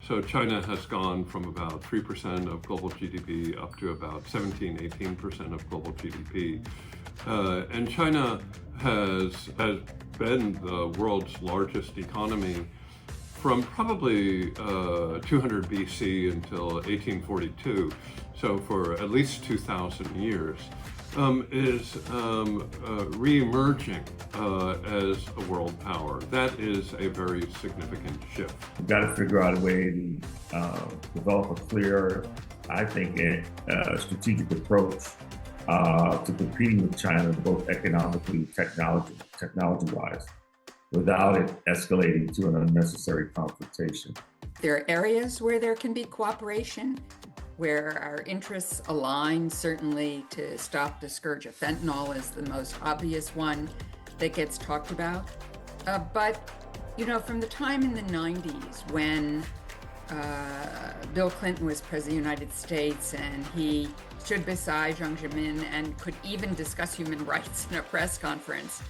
So China has gone from about 3% of global GDP up to about 17, 18% of global GDP. And China has been the world's largest economy from probably 200 BC until 1842, so for at least 2,000 years, is re-emerging as a world power. That is a very significant shift. We've got to figure out a way to develop a clear, I think, strategic approach to competing with China, both economically, technology-wise, without it escalating to an unnecessary confrontation. There are areas where there can be cooperation, where our interests align. Certainly to stop the scourge of fentanyl is the most obvious one that gets talked about. But, from the time in the 90s when Bill Clinton was president of the United States and he stood beside Jiang Zemin and could even discuss human rights in a press conference,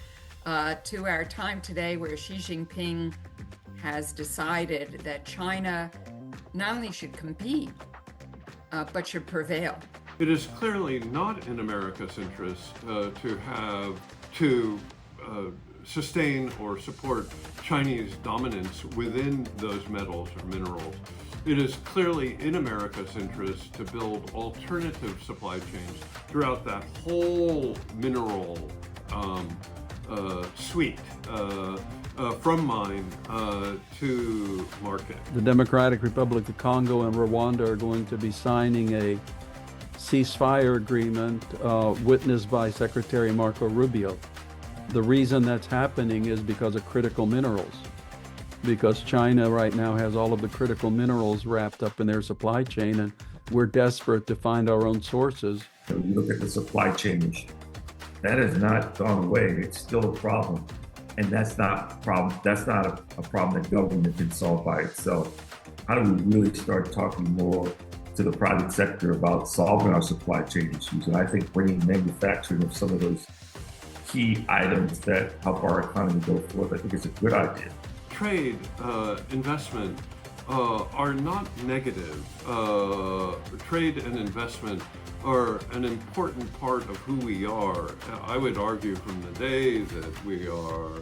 to our time today where Xi Jinping has decided that China not only should compete, but should prevail. It is clearly not in America's interest to sustain or support Chinese dominance within those metals or minerals. It is clearly in America's interest to build alternative supply chains throughout that whole mineral suite, from mine to market. The Democratic Republic of Congo and Rwanda are going to be signing a ceasefire agreement witnessed by Secretary Marco Rubio. The reason that's happening is because of critical minerals, because China right now has all of the critical minerals wrapped up in their supply chain, and we're desperate to find our own sources. You look at the supply chain issue. That has not gone away. It's still a problem. And that's not a problem. That's not a problem that government can solve by itself. How do we really start talking more to the private sector about solving our supply chain issues? And I think bringing manufacturing of some of those key items that help our economy go forward, I think is a good idea. Trade, investment are not negative. Trade and investment are an important part of who we are. I would argue from the day that we are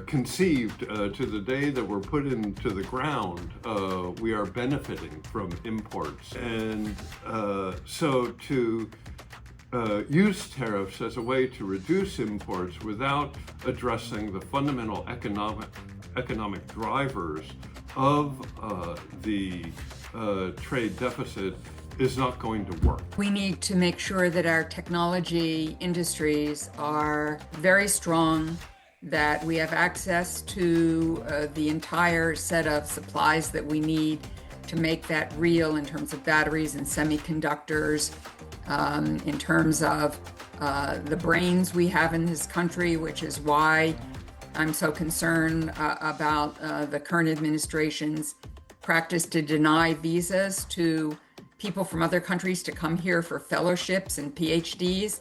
conceived to the day that we're put into the ground, we are benefiting from imports. And so to use tariffs as a way to reduce imports without addressing the fundamental economic drivers of the trade deficit is not going to work. We need to make sure that our technology industries are very strong, that we have access to the entire set of supplies that we need to make that real in terms of batteries and semiconductors, in terms of the brains we have in this country, which is why I'm so concerned about the current administration's practice to deny visas to people from other countries to come here for fellowships and PhDs.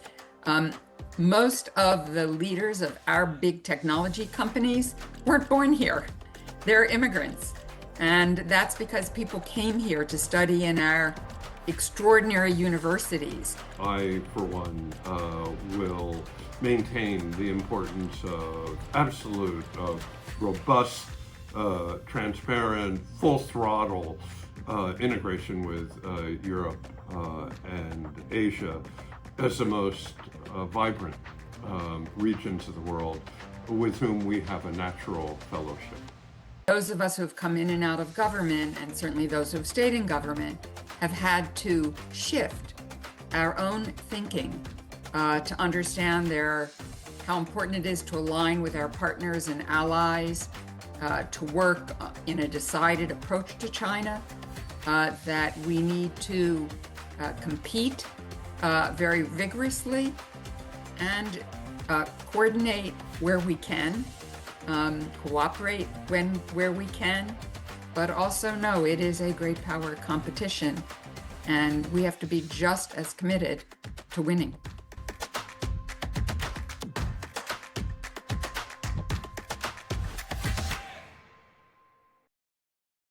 Most of the leaders of our big technology companies weren't born here. They're immigrants. And that's because people came here to study in our extraordinary universities. I, for one, will maintain the importance of absolute, robust, transparent, full throttle integration with Europe and Asia as the most vibrant regions of the world with whom we have a natural fellowship. Those of us who have come in and out of government, and certainly those who have stayed in government, have had to shift our own thinking to understand how important it is to align with our partners and allies, to work in a decided approach to China, that we need to compete very vigorously and coordinate where we can, cooperate where we can, but also know it is a great power competition, and we have to be just as committed to winning.